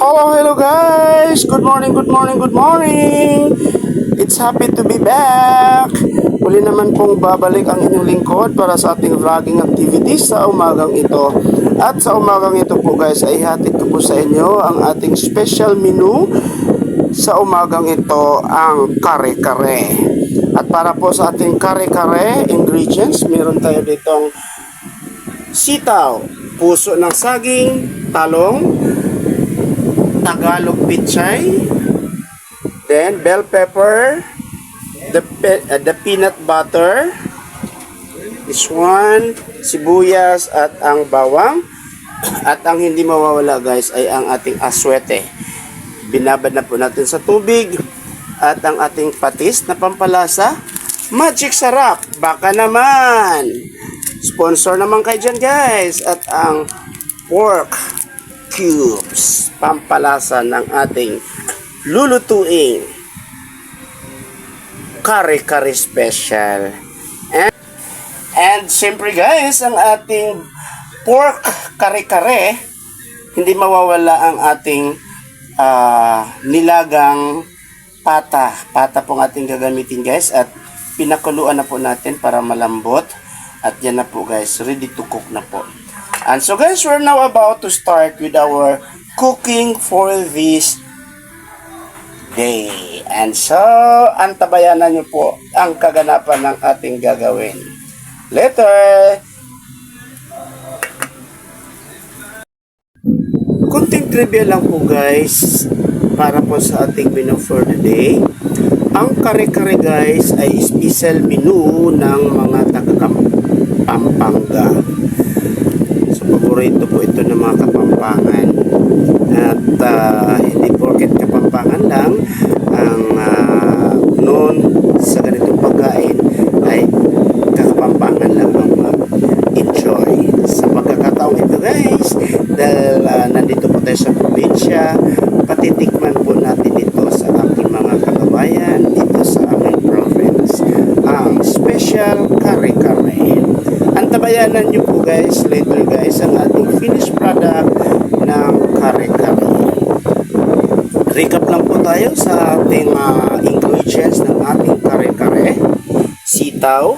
Hello guys! Good morning, good morning, good morning! It's happy to be back! Muli naman pong babalik ang inyong lingkod para sa ating vlogging activities sa umagang ito. At sa umagang ito po guys ay hatid ko po sa inyo ang ating special menu. Sa umagang ito ang kare-kare. At para po sa ating kare-kare ingredients, meron tayo ditong sitaw, puso ng saging, talong, Tagalog pichay, then bell pepper, the peanut butter, this one, sibuyas at ang bawang, at ang hindi mawawala guys ay ang ating aswete. Binabad na po natin sa tubig, at ang ating patis na pampalasa, Magic Sarap, baka naman. Sponsor naman kayo dyan guys. At ang pork cubes, pampalasa ng ating lulutuing kare-kare special. And siyempre guys, ang ating pork kare-kare, hindi mawawala ang ating nilagang pata. Pata pong ating gagamitin guys, at pinakuluan na po natin para malambot. At yan na po guys, ready to cook na po. And so guys, we're now about to start with our cooking for this day. And so, antabayanan nyo po ang kaganapan ng ating gagawin. Later! Kunting trivia lang po guys, para po sa ating menu for the day. Ang kare-kare guys ay special menu ng mga taga-Pampanga. So, paborito po ito ng mga Kapampangan. At hindi porket Kapampangan lang ang known sa ganitong pagkain ay Kapampangan lang ang enjoy sa pagkakataong ito guys, dahil nandito po tayo sa probinsya. Patitikman po natin ito sa ating mga kababayan dito sa aming province, ang special kare-kare. Antabayanan nyo po guys later guys ang ating finished product ng kare-kare. Recap lang po tayo sa ating ingredients ng ating kare-kare: sitaw,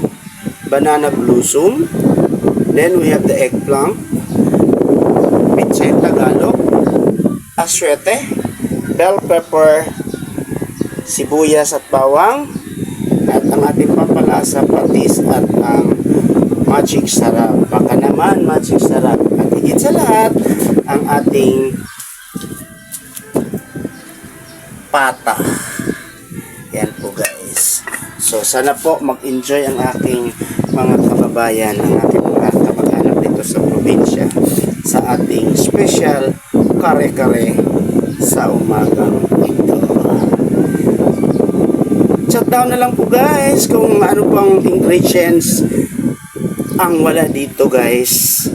banana blossom, then we have the eggplant, pichay Tagalog, aswete, bell pepper, sibuyas at bawang, at ang ating pampalasa, patis, at ang Magic Sarap. Baka naman Magic Sarap. At higit sa lahat, ang ating pata. Yan po guys. So sana po mag-enjoy ang aking mga kababayan, ang ating mga kamag-anak dito sa probinsya, sa ating special kare-kare sa umagang ito. Chat down na lang po guys kung ano pang ingredients ang wala dito guys,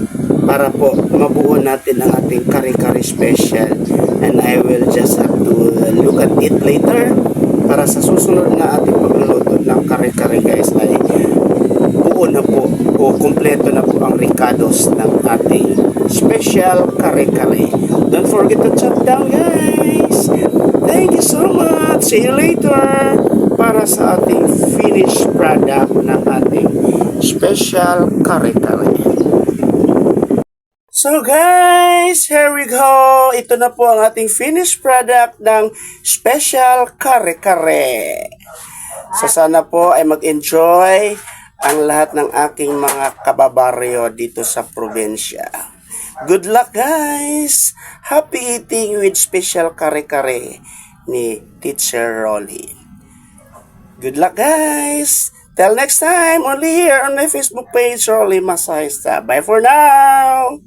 para po mabuo natin ang ating kare-kare special. And I will just have to look at it later, para sa susunod na ating pagluluto ng kare-kare guys ay buo na po o kumpleto na po ang ricados ng ating special kare-kare. Don't forget to chat down guys. Thank you so much. See you later para sa ating finished product ng ating special kare-kare. So guys, here we go. Ito na po ang ating finished product ng special kare-kare. So sana po ay mag-enjoy ang lahat ng aking mga kababaryo dito sa probinsya. Good luck guys! Happy eating with special kare-kare ni Teacher Rolly. Good luck guys! Till next time, only here on my Facebook page, Rolly Masaysta. Bye for now!